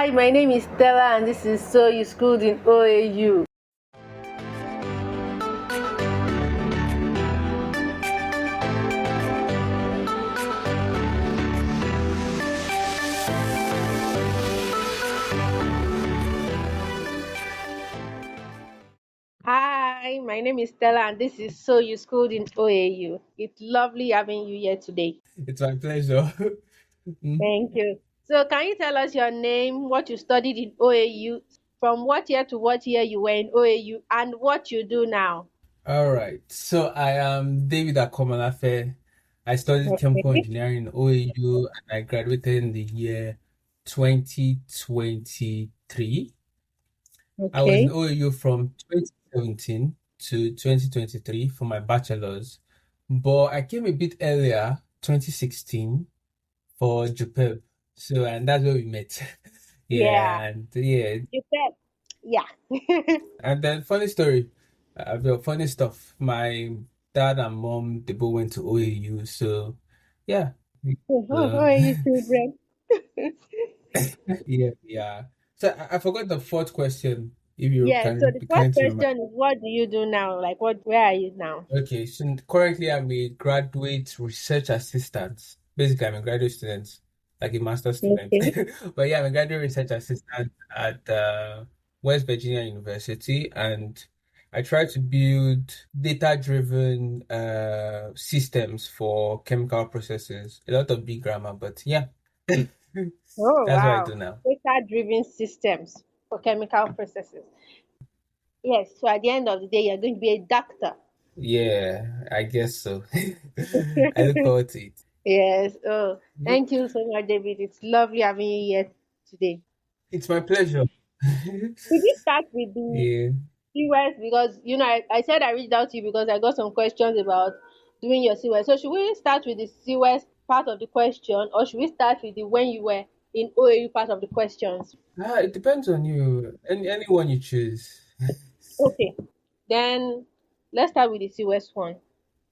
Hi, my name is Stella, and this is So You Schooled in OAU. Hi, my name is Stella, and this is So You Schooled in OAU. It's lovely having you here today. It's my pleasure. Mm. Thank you. So, can you tell us your name, what you studied in OAU, from what year to what year you were in OAU, and what you do now? All right. So I am David Akomolafe. I studied chemical Okay. engineering in OAU and I graduated in the year 2023. I was in Okay. OAU from 2017 to 2023 for my bachelor's, but I came a bit earlier, 2016, for JUPEB. So, and that's where we met. Yeah. Yeah, and yeah, You said, yeah. and then funny story, well, funny stuff. My dad and mom they both went to OAU, so yeah, How uh, are you, children? yeah, yeah. So I forgot the fourth question. If you Yeah, so can the be first kind to remember. question is what do you do now? Like where are you now? Okay, so currently I'm a graduate research assistant. Basically, I'm a graduate student, like a master student. Okay. But yeah, I'm a graduate research assistant at West Virginia University, and I try to build data-driven systems for chemical processes. A lot of big grammar, but yeah, Oh that's what I wow. do now. Data driven systems for chemical processes. Yes, so at the end of the day you're going to be a doctor. Yeah, I guess so. I look forward to it. Yes. Oh, thank you so much, David. It's lovely having you here today. It's my pleasure. Could you start with the Yeah. CWES because I said I reached out to you because I got some questions about doing your CWES. So should we start with the CWES part of the question or should we start with the when you were in OAU part of the questions? It depends on you. Anyone you choose. Okay. Then let's start with the CWES one.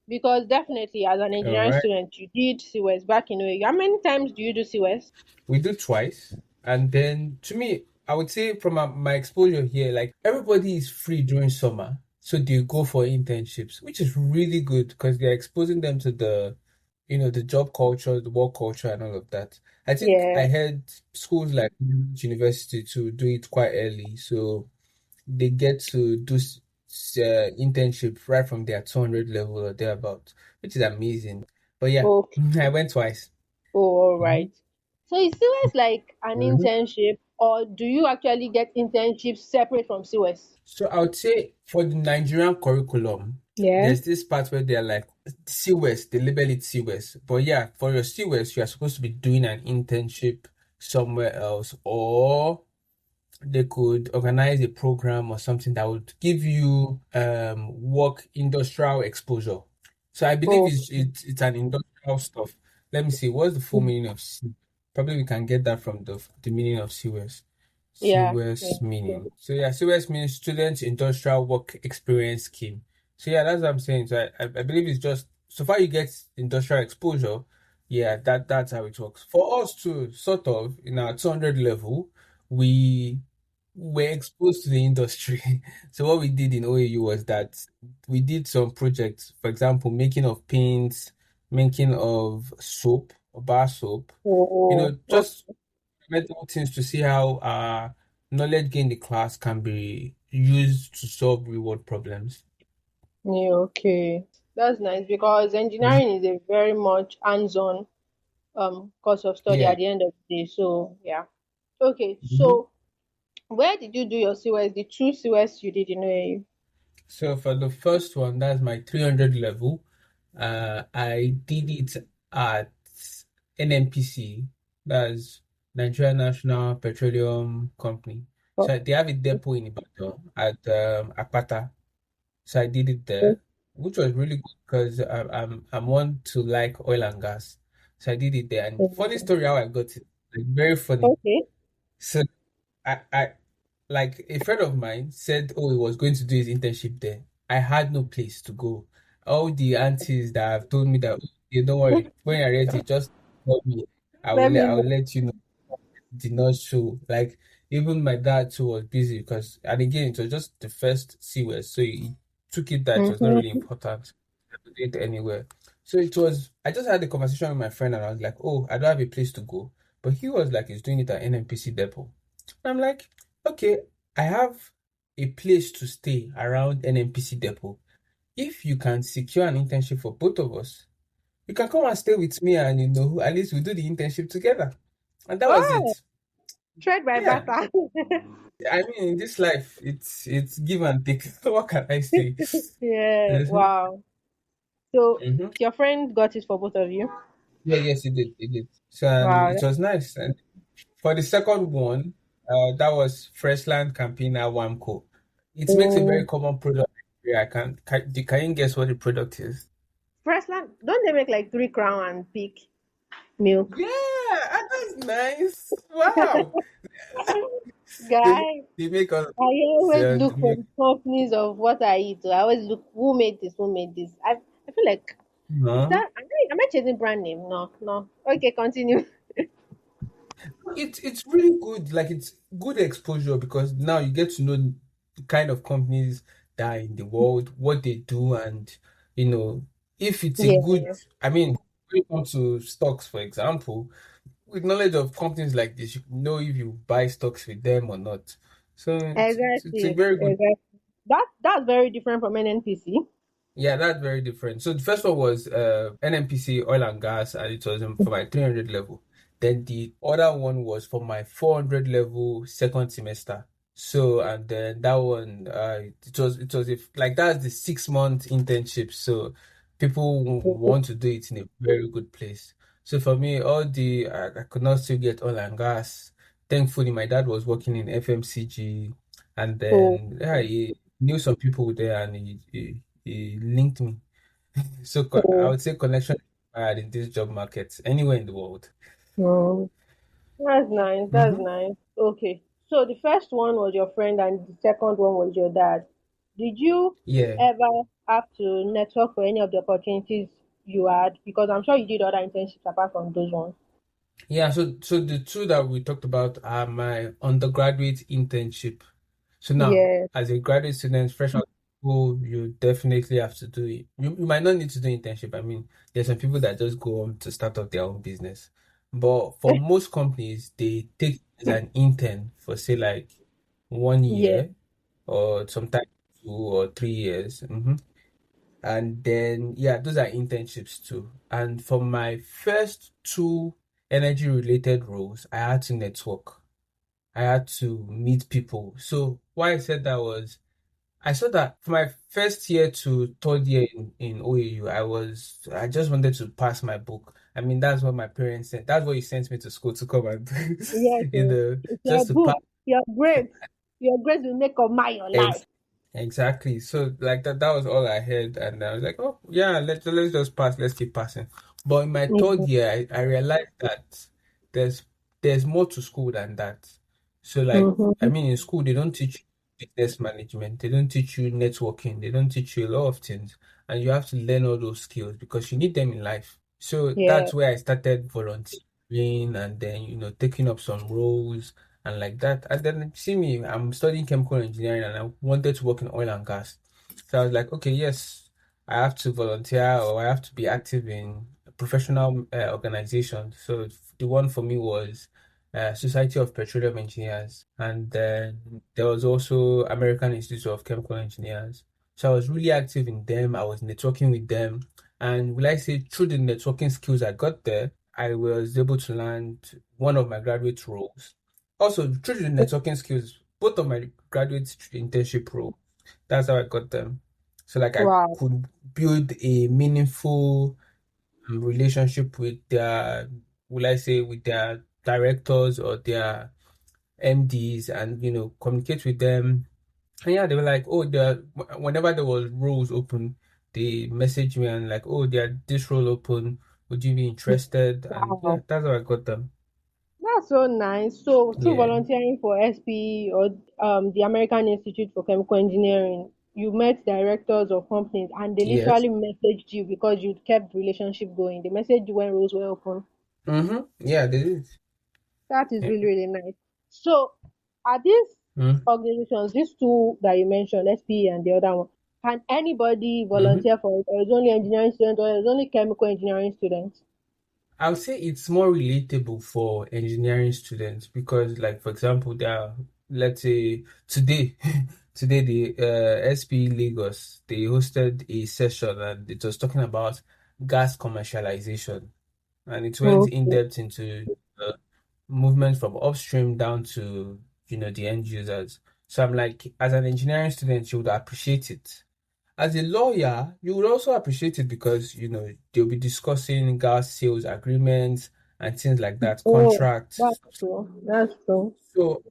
Because definitely as an All engineering right. student you did CWES back in OAU. How many times do you do CWES? We do twice. And then to me, I would say from my exposure here, like everybody is free during summer. So they go for internships, which is really good because they're exposing them to the job culture, the work culture, and all of that. I think Yeah. I heard schools like university to do it quite early. So they get to do internship right from their 200 level or thereabout, which is amazing. But yeah, I Okay. went twice. Oh, all Mhm. right. So is CWES like an Mhm. internship or do you actually get internships separate from CWES? So I would say for the Nigerian curriculum, Yeah. there's this part where they're like CWES, they label it CWES. But yeah, for your CWES, you are supposed to be doing an internship somewhere else, or they could organize a program or something that would give you work industrial exposure. So I believe Oh, it's an industrial stuff. Let me see, what's the full meaning of C? Probably we can get that from the meaning of CWES. yeah. Yeah. CWES Yeah. meaning. So yeah, CWES means Student Industrial Work Experience Scheme. So yeah, that's what I'm saying. So I believe it's just so far you get industrial exposure. Yeah, that's how it works. For us to sort of in our 200 level, we were exposed to the industry. So what we did in OAU was that we did some projects, for example, making of paints, making of soap, bar soap, Oh, oh, just mental things to see how knowledge gained in the class can be used to solve real world problems. yeah, okay. That's nice because Mhm. engineering is a very much hands-on course of study Yeah. at the end of the day. So yeah. Okay, Mhm. so where did you do your CWES? The two CWES you did in OAU? So for the first one, that's my 300 level. I did it at NNPC, that's Nigeria National Petroleum Company. Oh, So they have a depot in Ibadan at Akpata. So I did it okay. there, which was really good because I'm one to like oil and gas. So I did it there. And funny story how I got it, like very funny. Okay. So I like a friend of mine said, oh, he was going to do his internship there. I had no place to go. All the aunties that have told me that, "Oh, you don't worry, when you're ready, just call me. Let I me will know. let you know." did not show. Like even my dad too was busy because, and again, it was just the first CWES, so he took it that it was not really Mm-hmm. important to do it anywhere. So it was. I just had a conversation with my friend, and I was like, "Oh, I don't have a place to go," but he was like, "He's doing it at NNPC depot." I'm like, "Okay, I have a place to stay around NNPC depot. If you can secure an internship for both of us, you can come and stay with me, and at least we do the internship together." And that was Oh, it. trade by Yeah. barter. I mean, in this life, it's give and take. What can I say? Yeah, Mhm. wow. So Mhm. your friend got it for both of you? Yeah, yes, it did. It did. So Wow. it was nice. And for the second one, that was Freshland Campina Wamco. It makes a very Mm. common product. Yeah, can you guess what the product is? Freshland, don't they make like 3 crown and peak milk? Yeah, that's nice. Wow. They, Guy, they make all I always the look for milk. the companies of what I eat. I always look who made this, who made this. I feel like is No. that am I chasing brand name? No, no. Okay, continue. It's really good. Like it's good exposure because now you get to know the kind of companies that are in the world, what they do, and if it's a good. Yeah, I mean, when it comes to stocks, for example, with knowledge of companies like this, you know if you buy stocks with them or not. So it's a exactly, very good. exactly. That's very different from NNPC. Yeah, that's very different. So the first one was NNPC oil and gas, and it was for my 300 level. Then the other one was for my 400 level second semester. So and then that one, it was if like that's the 6 month internship. So people want to do it in a very good place. So for me, all the I could not still get oil and gas. Thankfully, my dad was working in FMCG, and So, then yeah, he knew some people there, and he linked me. So I so would say connection is required in this job market anywhere in the world. mm, that's nice. That's Hmm. nice. Okay. So the first one was your friend, and the second one was your dad. Did you Yeah. ever have to network for any of the opportunities you had? Because I'm sure you did other internships apart from those ones. Yeah, so the two that we talked about are my undergraduate internship. So now, Yeah. as a graduate student, fresh out of school, you definitely have to do it. You might not need to do internship. I mean, there's some people that just go on to start up their own business. But for most companies, they take you as an intern for say like one Yeah. year or sometimes 2 or 3 years. And then, yeah, those are internships too. And for my first two energy related roles, I had to network. I had to meet people. So why I said that was I saw that for my first year to third year in OAU, I just wanted to pass my book. I mean, that's what my parents said. That's what he sent me to school to come and Yes. It's your just to pass. book, your grades. Your grades will make or mar your life. Exactly. So like that was all I heard, and I was like, oh yeah, let's just pass, let's keep passing. But in my third Mhm. year, I realized that there's there's more to school than that. So like I Mhm. mean in school they don't teach you business management, they don't teach you networking, they don't teach you a lot of things, and you have to learn all those skills because you need them in life. So Yeah. that's where I started volunteering and then taking up some roles and like that. And then see me, I'm studying chemical engineering and I wanted to work in oil and gas. So I was like, okay, yes, I have to volunteer or I have to be active in a professional organization. So the one for me was Society of Petroleum Engineers, and then there was also American Institute of Chemical Engineers. So I was really active in them. I was networking with them, and will I say through the networking skills I got there, I was able to land one of my graduate roles. Also, through the networking skills, both of my graduate internship roles, that's how I got them. So, like, I Wow. could build a meaningful relationship with their, will I say, with their directors or their MDs and, communicate with them. And yeah, they were like, oh, whenever there was roles open, they messaged me and like, oh, there this role open. Would you be interested? And yeah, Wow. that's how I got them. That's so nice. So through Yeah. volunteering for SP or the American Institute for Chemical Engineering, you met directors of companies and they Yes. literally messaged you because you kept relationship going. They messaged you when roles were open. Mm-hmm. Yeah, they did. That is Yeah. really, really nice. So, are these Mm-hmm. organizations, these two that you mentioned, SPE and the other one, can anybody volunteer for it, or is only engineering students, or is only chemical engineering students? I would say it's more relatable for engineering students because, like, for example, let's say today, today the SP Lagos, they hosted a session and it was talking about gas commercialization, and it went in Okay. depth into the movement from upstream down to, the end users. So I'm like, as an engineering student, you would appreciate it. As a lawyer, you would also appreciate it because, they'll be discussing gas sales agreements and things like that, Oh, contracts. that's true. That's true. So,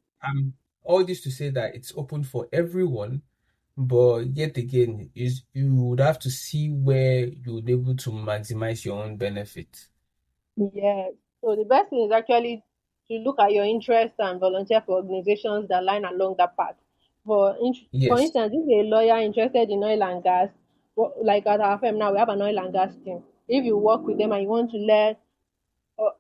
all this to say that it's open for everyone, but yet again, is you would have to see where you would be able to maximize your own benefit. Yes. So the best thing is actually to look at your interests and volunteer for organizations that line along that path. For Yes. instance, if you're a lawyer interested in oil and gas, like at our firm now, we have an oil and gas team. If you work with them and you want to learn, or,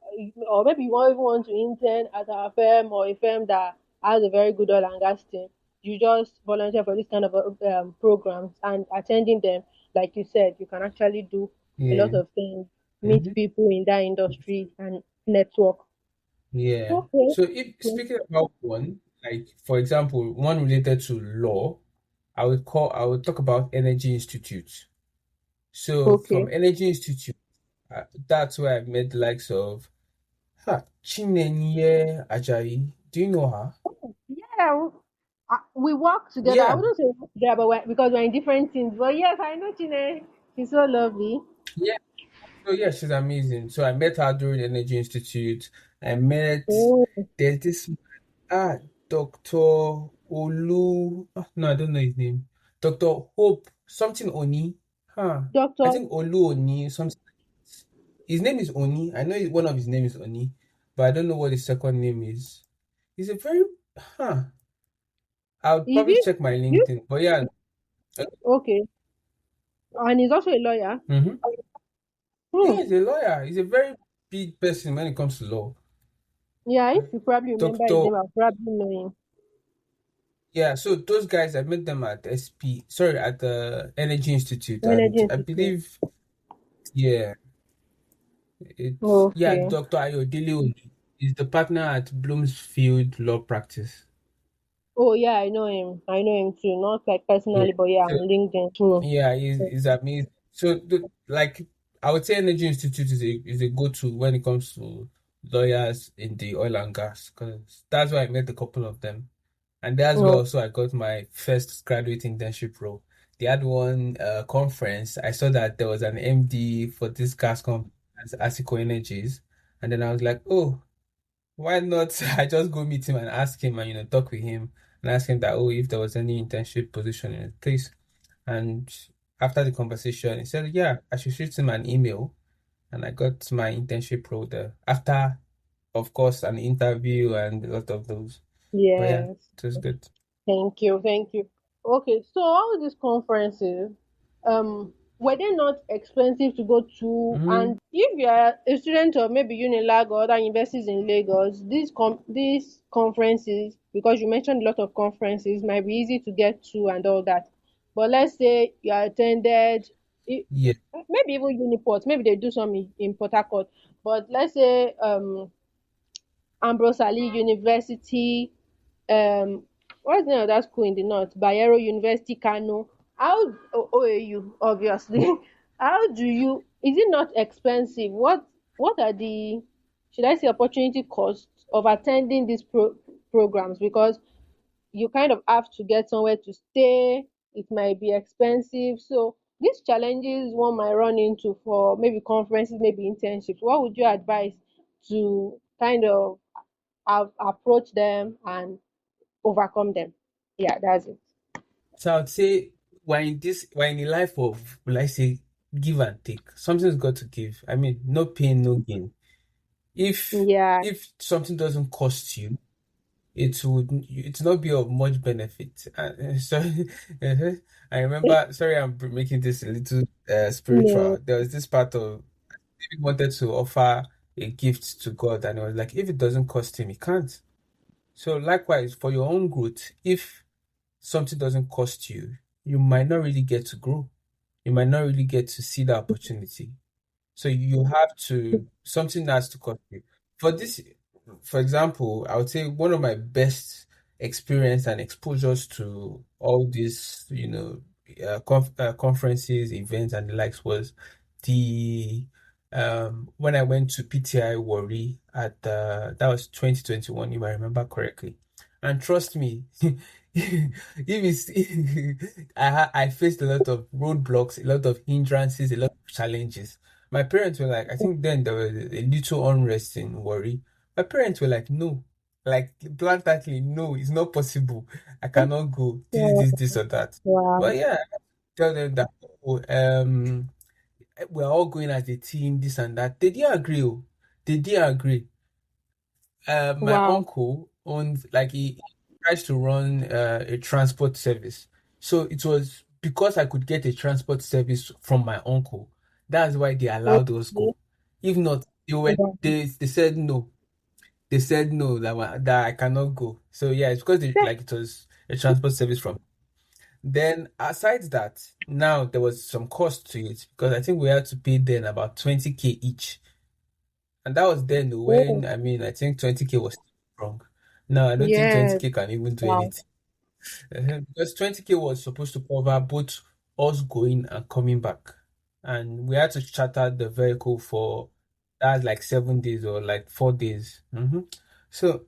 or maybe you even want to intern at our firm or a firm that has a very good oil and gas team, you just volunteer for this kind of programs and attending them. Like you said, you can actually do a Yeah. lot of things, meet Hmm. people in that industry and network. Yeah. Okay. So if speaking about one, like for example, one related to law, I would talk about Energy Institute. So from Okay. Energy Institute, that's where I met the likes of Chinenye Ajayi. Do you know her? Yeah, we work together. I Yeah, wouldn't say we work together, but because we're in different teams. But yes, I know Chine. She's so lovely. yeah. So yeah, she's amazing. So I met her during Energy Institute. I met Oh, there's this ah Dr. Olu. No, I don't know his name. Dr. Hope something Oni. I Doctor. think Olu Oni something. His name is Oni. I know one of his name is Oni, but I don't know what his second name is. He's a very huh. I'll Is probably it check my you? LinkedIn. But yeah, Okay. And he's also a lawyer. mm-hmm. Hmm. Yeah, he's a lawyer. He's a very big person when it comes to law. Yeah, if you probably remember his Doctor, name, I'll probably know him. yeah, so those guys, I met them at at the Energy Institute, Energy and I Institute. believe, yeah, yeah, Okay. Dr. Ayodele Oni is the partner at Bloomsfield Law Practice. Oh yeah, I know him. I know him too. Not like Yeah. personally, but yeah, So on LinkedIn. Hmm. yeah, he's amazing. So, like, I would say Energy Institute is a go-to when it comes to lawyers in the oil and gas, because that's where I met a couple of them, and that's where Oh, also I got my first graduate internship role. They had one conference. I saw that there was an MD for this gas company, Asico Energies, and then I was like, oh, why not? I just go meet him and ask him and talk with him and ask him that, oh, if there was any internship position in the place. And after the conversation, he said, yeah, I should shoot him an email. And I got my internship role there. After, of course, an interview and a lot of those. But yeah, yes. it was good. Thank you, thank you. Okay, so all these conferences, were they not expensive to go to? Mm, And if you are a student of maybe Unilag or other universities in Lagos, these conferences, because you mentioned a lot of conferences, might be easy to get to and all that. But let's say you attended, i- yeah. maybe even Uniport, maybe they do some in Port Harcourt. But let's say Ambrose Ali University, what's the name of that school in the north? Bayero University, Kano. OAU, obviously. How do you? Is it not expensive? What are the, should I say, opportunity costs of attending these programs? Because you kind of have to get somewhere to stay. It might be expensive. So these challenges one might run into for maybe conferences, maybe internships. What would you advise to kind of approach them and overcome them? Yeah, that's it. So I would say we're in a life of, will I say, give and take. Something's got to give. I mean, no pain, no gain. Yeah, If something doesn't cost you, it's not be of much benefit. So I remember, sorry, making this a little spiritual. no, There was this part of David wanted to offer. a gift to God, and it was like, if it doesn't cost him, he can't. So likewise, for your own growth, if something doesn't cost you, you might not really get to grow. You might not really get to see the opportunity. So you have to, something has to cost you. For this, for example, I would say one of my best experience and exposures to all these, conferences, events, and the likes was the when I went to PTI Warri at that was 2021, if I remember correctly. And trust me, if it's I faced a lot of roadblocks, a lot of hindrances, a lot of challenges. My parents were like, I think then there was a little unrest in Warri. My parents were like, no, like bluntly, no, it's not possible. I cannot go. This, or that. Wow. But yeah, I tell them that, oh, we're all going as a team, this and that. They didn't agree. Oh. They didn't agree. My Wow. uncle owns, like, he tries to run a transport service. So it was because I could get a transport service from my uncle. That's why they allowed us Okay. go. If not, Wow. they said no. They said no, that I cannot go. So yeah, it's because like it was a transport service from. Then aside that, now there was some cost to it because I think we had to pay then about 20K each. And that was then Oh, when, I mean, I think 20K was wrong. No, I don't think yes. 20K can even do Wow. anything. Because 20K was supposed to cover both us going and coming back. And we had to charter the vehicle for that's like 7 days or like 4 days. So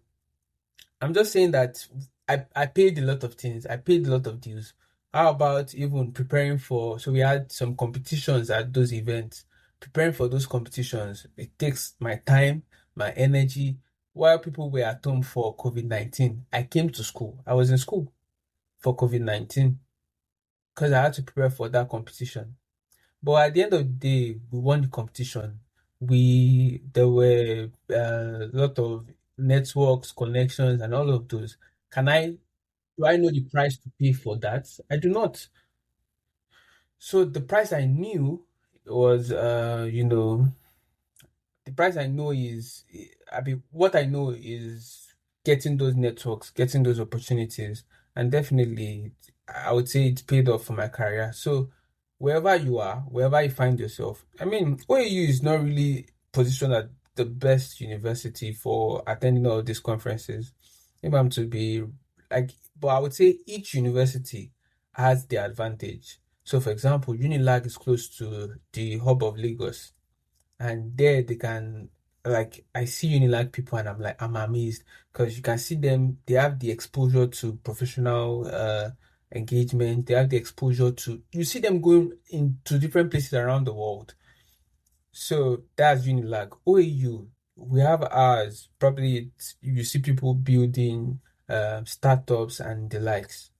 I'm just saying that I paid a lot of things. I paid a lot of dues. How about even preparing for, so we had some competitions at those events. Preparing for those competitions, it takes my time, my energy. While people were at home for COVID-19, I came to school. I was in school for COVID-19 because I had to prepare for that competition. But at the end of the day, we won the competition. There were a lot of networks, connections, and all of those. Do I know the price to pay for that? I do not. So the price I knew was, the price I know is, I mean, what I know is getting those networks, getting those opportunities, and definitely, I would say it's paid off for my career. So wherever you are, wherever you find yourself, I mean, OAU is not really positioned at the best university for attending all these conferences. If I'm to be like, but I would say each university has their advantage. So, for example, Unilag is close to the hub of Lagos, and there they can, like, I see Unilag people and I'm amazed because you can see them, they have the exposure to professional engagement, they have the exposure to, you see them going into different places around the world. So that's Unilag. OAU, we have ours, probably you see people building startups and the likes.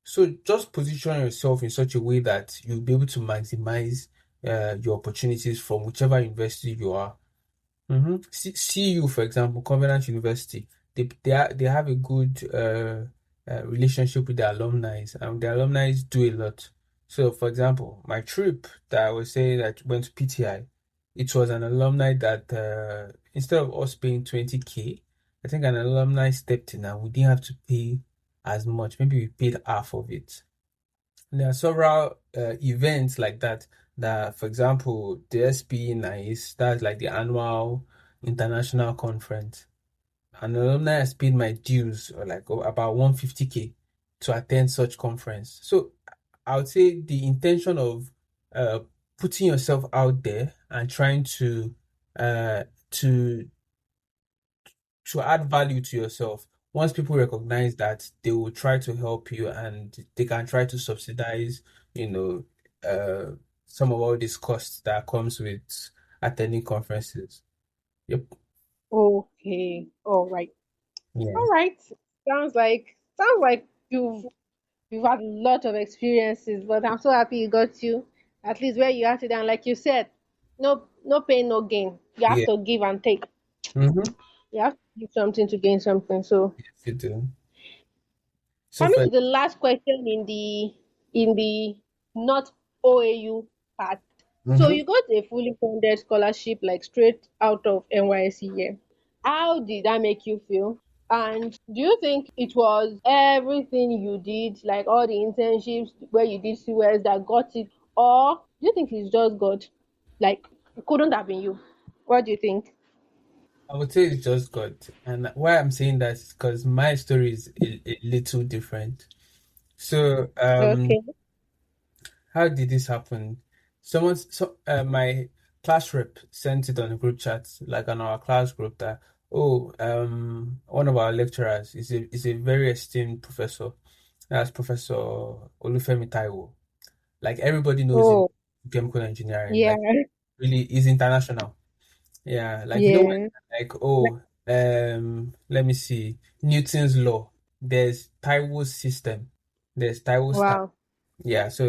So just position yourself in such a way that you'll be able to maximize your opportunities from whichever university you are. CU, for example, Covenant University, they have a good relationship with the alumni, and the alumni do a lot. So, for example, my trip that I was saying that went to PTI, it was an alumni that instead of us paying 20K, I think an alumni stepped in and we didn't have to pay as much. Maybe we paid half of it. There are several events like that. That, for example, the SPE NICE, that's like the annual international conference. An alumni has paid my dues, or like about 150K to attend such conference. So I would say the intention of uh, putting yourself out there and trying uh, to to add value to yourself. Once people recognize that, they will try to help you and they can try to subsidize, you know, some of all these costs that comes with attending conferences. Yep. Okay. All right. Yeah. All right. Sounds like you've had a lot of experiences, but I'm so happy you got you at least where you are today. And like you said, no pain, no gain. You have Yeah. to give and take. Mm-hmm. You have to give something to gain something. So Yes, you do. So coming for to the last question in the not OAU part. So Mm-hmm. you got a fully funded scholarship like straight out of NYSC here. How did that make you feel? And do you think it was everything you did, like all the internships where you did CWS that got it, or do you think it's just God? Like it couldn't have been you. What do you think? I would say it's just God. And why I'm saying that is because my story is a little different. So, Okay. how did this happen? My class rep sent it on a group chat, like on our class group, that one of our lecturers is a very esteemed professor. That's Professor Olufemi Taiwo. Like everybody knows him Oh, in chemical engineering. yeah, Like really, is international. Yeah, like yeah. like let me see, Newton's law. There's Taiwo's system. There's Taiwo's time. Wow. Yeah, so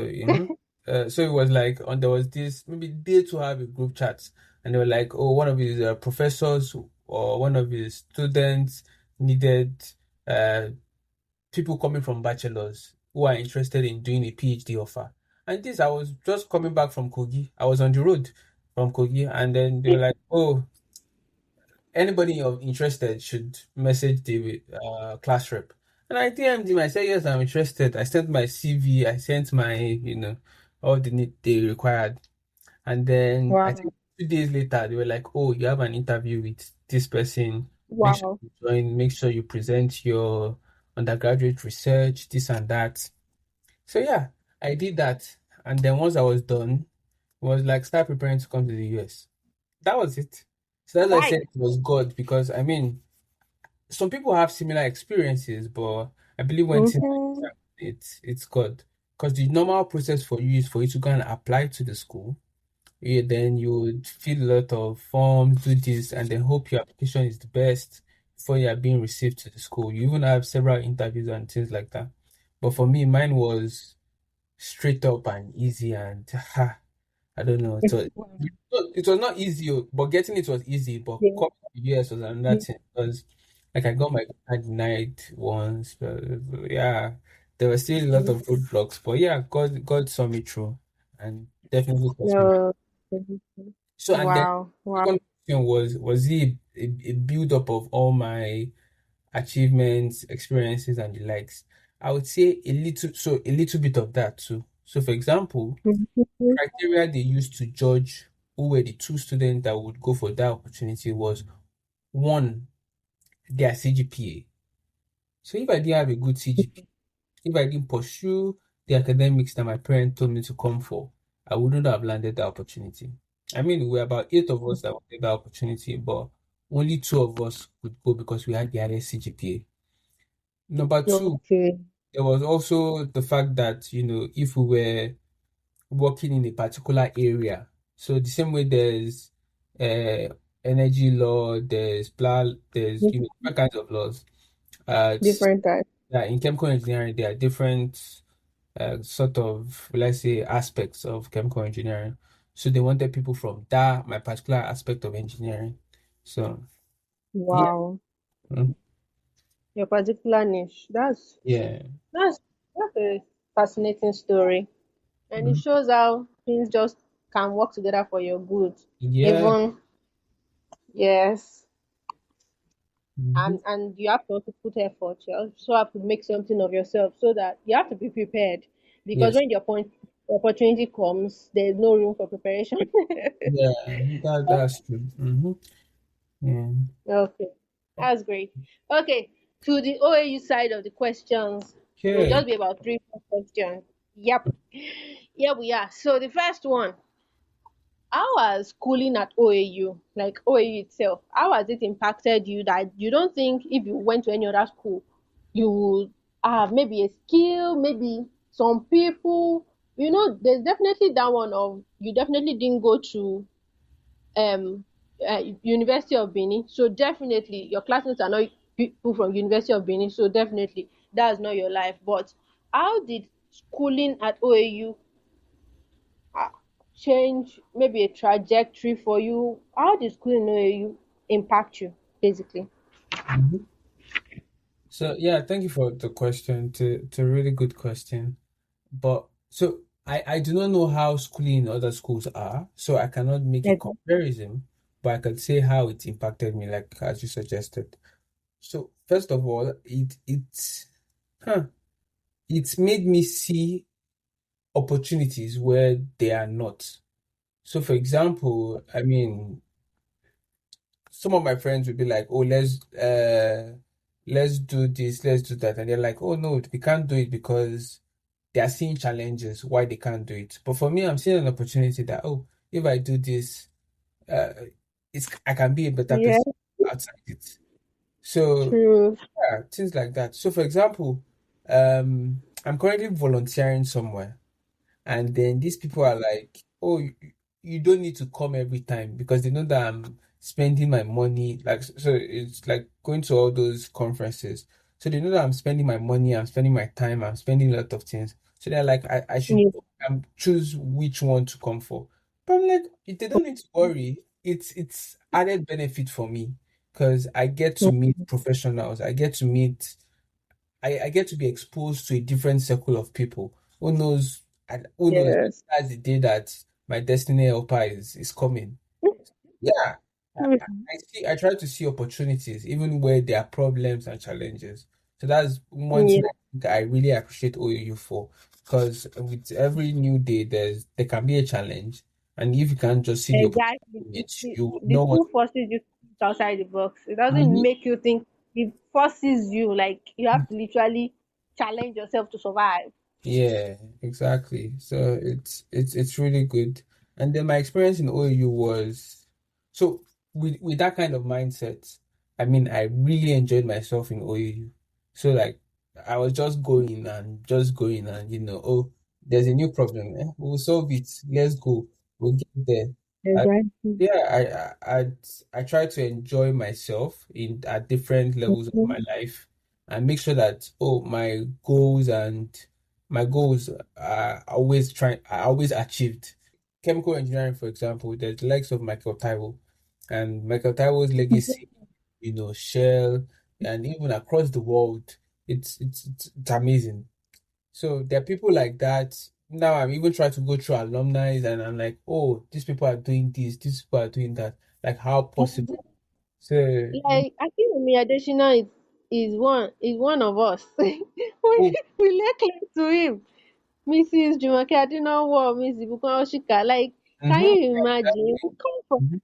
so it was like there was this maybe day to have a group chat, and they were like, oh, one of his professors or one of his students needed uh people coming from bachelors who are interested in doing a PhD offer. And this, I was just coming back from Kogi. I was on the road from Kogi, and then they were like, oh, anybody interested should message the class rep. And I DM'd him. I said, yes, I'm interested. I sent my CV. I sent my, all the need they required. And then I Wow. think 2 days later, they were like, oh, you have an interview with this person. Make sure Wow. you join. Make sure you present your undergraduate research, this and that. So yeah, I did that. And then once I was done, it was like start preparing to come to the US. That was it. So that's why I Why? said it was God, because I mean, some people have similar experiences, but I believe when things like this Mm-hmm. happen, it's God. Because the normal process for you is for you to go and apply to the school. Yeah, then you would fill a lot of forms, do this, and then hope your application is the best before you are being received to the school. You even have several interviews and things like that. But for me, mine was straight up and easy, and I don't know. It was not easy, but getting it was easy. But Yeah. coming to the US was another thing, because like I got my visa denied once. But, yeah, there were still a lot of roadblocks. But yeah, God saw me through and definitely taught me. No. So and then Wow. Wow. second question was it a build up of all my achievements, experiences, and the likes? I would say a little bit of that too. So for example, Mhm. criteria they used to judge who were the two students that would go for that opportunity was one, their CGPA. So if I didn't have a good CGPA, if I didn't pursue the academics that my parents told me to come for, I wouldn't have landed that opportunity. I mean, we're about eight of us that wanted that opportunity, but only two of us could go because we had the highest CGPA. Number two, Okay. there was also the fact that, if we were working in a particular area. So the same way there's uh, energy law, there's different kinds of laws. Different type. Yeah, in chemical engineering, there are different sort of, let's say, aspects of chemical engineering. So they wanted people from that my particular aspect of engineering. So yeah, Wow. mm, Your particular niche. yeah, That's that's a fascinating story. And it mm, shows how things just can work together for your good. yeah, Even yes. mhm, And you have to also put effort. You also have to make something of yourself so that you have to be prepared. Because yes, when the opportunity comes, there's no room for preparation. yeah, that's true. Yeah. Okay, that's great. Okay, to the OAU side of the questions, it will Okay. just be about three more questions. Yep, here we are. So the first one, how has schooling at OAU, like OAU itself, how has it impacted you that you don't think if you went to any other school, you would have maybe a skill, maybe some people, there's definitely that one of you definitely didn't go to um University of Benin. So definitely your classmates are not people from University of Benin. So definitely that's not your life. But how did schooling at OAU uh, change maybe a trajectory for you? How did schooling at OAU impact you basically? Mhm. So yeah, thank you for the question. To a really good question. But so I do not know how schooling in other schools are, so I cannot make a Exactly. comparison, but I can say how it impacted me, like as you suggested. So first of all, huh, it's made me see opportunities where they are not. So for example, I mean, some of my friends would be like, "Oh, let's do this, let's do that," and they're like, "Oh no, we can't do it because they are seeing challenges why they can't do it." But for me, I'm seeing an opportunity that, oh, if I do this, uh, it's I can be a better Yeah, person outside it. So true. yeah, things like that. So for example, I'm currently volunteering somewhere. And then these people are like, "Oh, you don't need to come every time," because they know that I'm spending my money. Like, so it's like going to all those conferences. So they know that I'm spending my money, I'm spending my time, I'm spending a lot of things. So they're like, I should Yeah. choose which one to come for. But I'm like, they don't need to worry. It's added benefit for me because I get to meet professionals. I get to be exposed to a different circle of people. Who knows? And who knows? Yes. That's the day that my destiny helper is coming. Yeah, I try to see opportunities even where there are problems and challenges. So that's one thing Yeah, I think I really appreciate OUU for, because with every new day there can be a challenge, and if you can just see the exactly. opportunity, The, you would the know what. school forces you to think outside the box. It doesn't Mhm. make you think. It forces you. Like you have to literally challenge yourself to survive. Yeah, exactly. So it's really good. And then my experience in OU was so with that kind of mindset, I mean, I really enjoyed myself in OU. So like I was just going and oh, there's a new problem. We'll solve it. Let's go. We'll get there. Exactly. Yeah, I try to enjoy myself in at different levels of Mhm. my life and make sure that my goals are always achieved. Chemical engineering, for example, there's the likes of Michael Taiwo and Michael Taiwo's legacy, Shell, and even across the world, it's amazing. So there are people like that. Now I'm even trying to go through alumni and I'm like, oh, these people are doing this, these people are doing that. Like how possible? So Like I think Umi Adesina is one of us. oh, We lay claim to him. Mrs. Jumoke Adinawo, Miss Ibukun Oshika. Like, can mhm, you imagine? We come from mhm.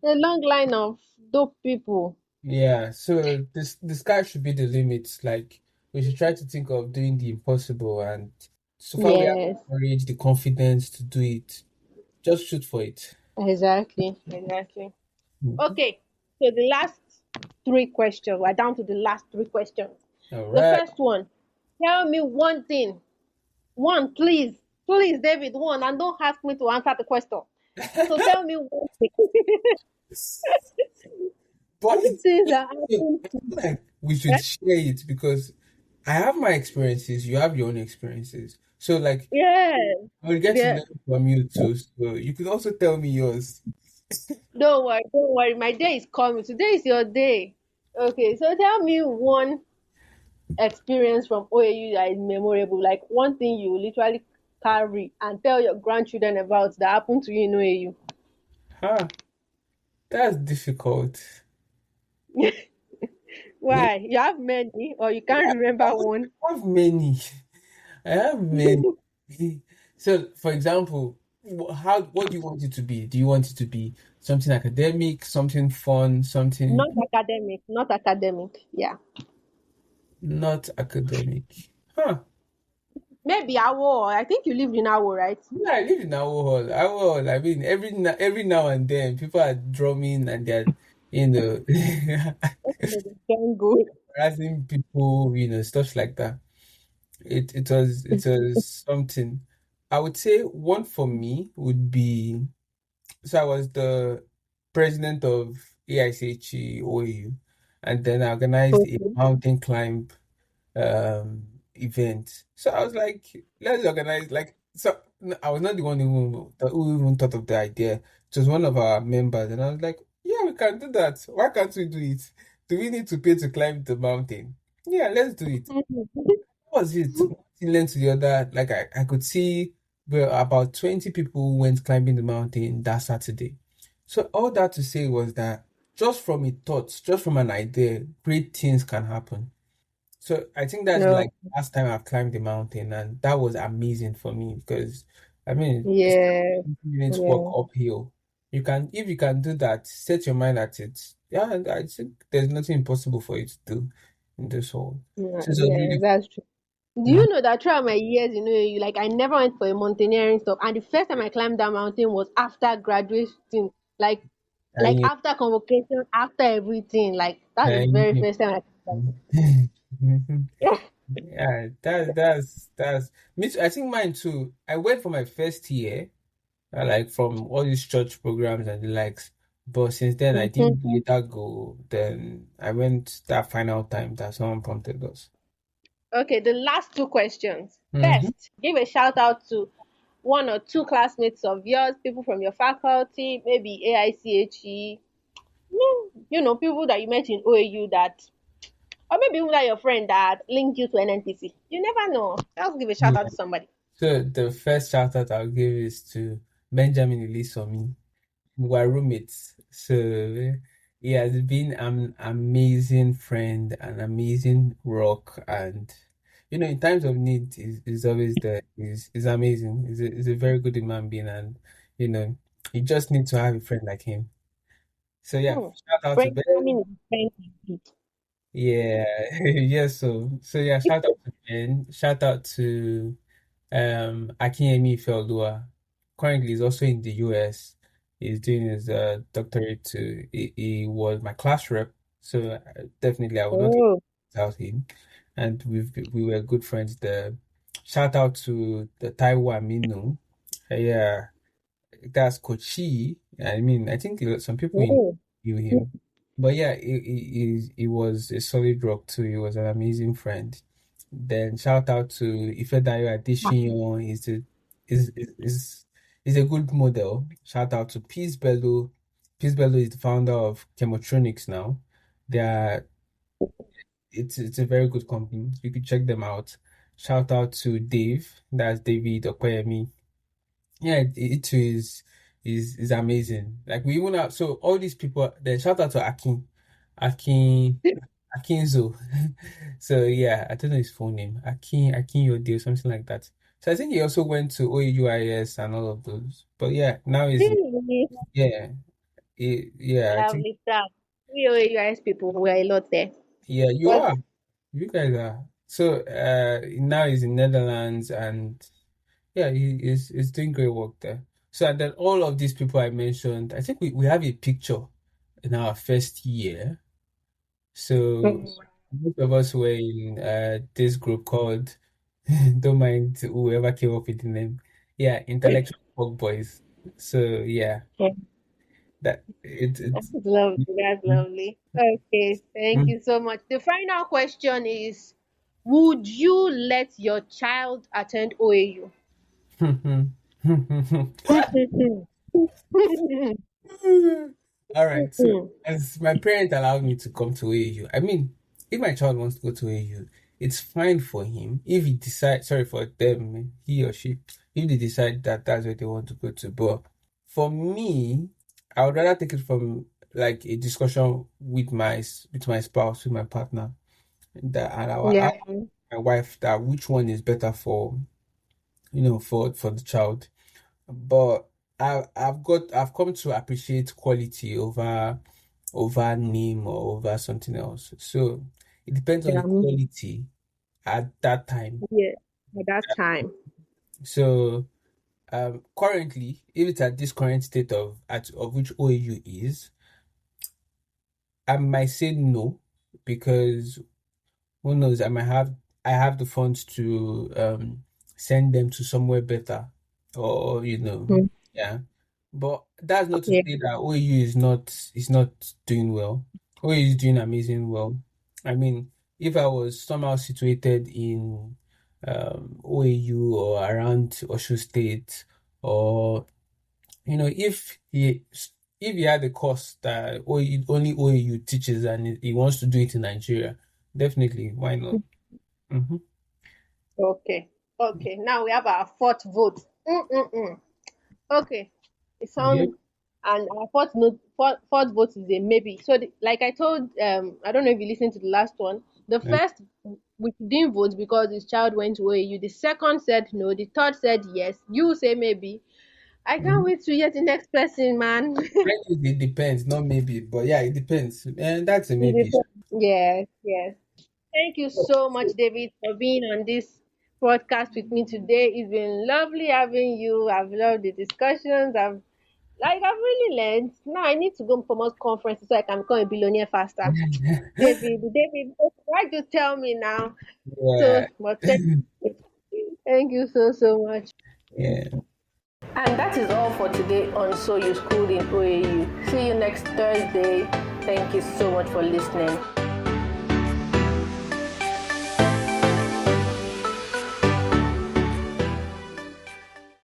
a long line of dope people. Yeah. So this the sky should be the limit. Like we should try to think of doing the impossible, and so far we have the Yes, courage, the confidence to do it. Just shoot for it. exactly. Mhm. Okay, so the last three questions. We're down to the last three questions. All The right. first one, tell me one thing. One, please. Please, David, one, and don't ask me to answer the question. So tell me one thing. But One thing that I happened to feel like we you. should share it because I have my experiences, you have your own experiences. So like Yeah, we'll get to yeah. learn from you too. So you could also tell me yours. Don't worry, don't worry. My day is coming. Today is your day. Okay, so tell me one experience from OAU that is memorable. Like one thing you literally carry and tell your grandchildren about that happened to you in OAU. Huh, that's difficult. Yeah, Why? You have many, or you can't I remember one? have many. I have many. So, for example, what do you want it to be? Do you want it to be something academic, something fun, something Not academic, not academic. Yeah. not academic? Huh. Maybe Awo. I think you lived in Awo, right? Yeah, I live in our hall. Our hall. I mean, every now and then, people are drumming and they're, you know, Can go. harassing people, stuff like that. It was something. I would say one for me would be so I was the president of AICHE OAU, and then I organized a Okay. mountain climb event. So I was like, let's organize like so no, I was not the one who even thought of the idea. It was one of our members, and I was like, yeah, we can do that. Why can't we do it? Do we need to pay to climb the mountain? Yeah, let's do it. What was it? One thing led to the other. Like I could see well, about 20 people went climbing the mountain that Saturday. So all that to say was that just from a thought, just from an idea, great things can happen. So I think that's No. like last time I've climbed the mountain, and that was amazing for me because I mean it's Yeah. 20 minutes walk Yeah. uphill. You can if you can do that, set your mind at it. Yeah, and I think there's nothing impossible for you to do in this world. Yeah, So it was yeah, really that's true. Do Mhm. you know that throughout my years in OAU, like I never went for a mountaineering stuff, and the first time I climbed that mountain was after graduation, like And you, after convocation, after everything. Like that's the and very you. first time I climbed that. Yeah, that's me too. I think mine too. I went for my first year, like from all these church programs and the likes. But since then, I Mhm. didn't later go. Then I went that final time that someone prompted us. Okay, the last two questions. Mm-hmm. First, give a shout out to one or two classmates of yours, people from your faculty, maybe AICHE, people that you met in OAU that, or maybe even that your friend that linked you to NNPC. You never know. Just give a shout out to somebody. So the first shout out I'll give is to Benjamin Elisomi. We're roommates. So he has been an amazing friend, an amazing rock, and in times of need, is always there. Is amazing. Is a very good human being, and you know, you just need to have a friend like him. So yeah, Hmm. shout out to Ben. Benjamin is friend indeed. Yeah, yes. So yeah, shout out to Ben. Shout out to Akinyemi Feldua. Currently, he's also in the US. He's doing his doctorate too. He was my class rep, so definitely I would not Oh, without him. And we were good friends there. Shout out to the Taiwan Minu. Yeah, that's Kochi. I mean, I think some people oh. knew him, but yeah, he was a solid rock too. He was an amazing friend. Then shout out to Ifedayo Adesiyan. Is a good model. Shout out to Peace Bello. Peace Bello is the founder of Chemotronics now. They are it's a very good company. You could check them out. Shout out to Dave. That's David Akoyemi. Yeah, it too is amazing. Like we even have so all these people. Then shout out to Akin Akinzo. So yeah, I don't know his full name. Akin Yode or something like that. So I think he also went to OUIS and all of those. But yeah, now he's Really yeah yeah I think lovely stuff. We OAUIS people, we're a lot there. yeah you But are you guys are. So now he's in Netherlands and yeah, he's doing great work there. So and then all of these people I mentioned, I think we have a picture in our first year. So mm, most of us were in this group called don't mind whoever came up with the name. Yeah, intellectual folk boys. So yeah, yeah, that that's it's lovely. That's lovely. Okay, thank you so much. The final question is: would you let your child attend OAU? All right. So as my parents allowed me to come to AU, I mean, if my child wants to go to AU, it's fine for him. If he decides, sorry for them, he or she, if they decide that that's what they want to go to. But for me, I would rather take it from like a discussion with my spouse, with my partner, that and our Yeah. ask my wife that which one is better for for the child. But I've come to appreciate quality over name or over something else. So it depends on the Yeah. quality at that time. Yeah. At that time. So currently, if it's at this current state of which OAU is, I might say no because who knows, I have the funds to send them to somewhere better or Mm, yeah. But that's not to yeah. say that OU is not doing well. OU is doing amazing well. I mean, if I was somehow situated in OAU or around Osho State or if he had a course that only OAU teaches and he wants to do it in Nigeria, definitely, why not? Hmm. Okay. Okay. Now we have our fourth vote. Mm-mm-mm. Okay. It Yep. sounds, and our fourth note, fourth vote is a maybe. So, like I told, I don't know if you listened to the last one. The Okay. first, we didn't vote because his child went to OAU. The second said no. The third said yes. You say maybe. I can't Mhm. wait to hear the next person, man. It depends, not maybe, but yeah, it depends. And that's a maybe. Yes, yes. Thank you so much, David, for being on this podcast with me today. It's been lovely having you. I've loved the discussions. I've really learned. Now I need to go for more conferences so I can become a billionaire faster. David, why do you tell me now? Yeah. So, but thank you so so much. Yeah. And that is all for today on So You Schooled in OAU. See you next Thursday. Thank you so much for listening.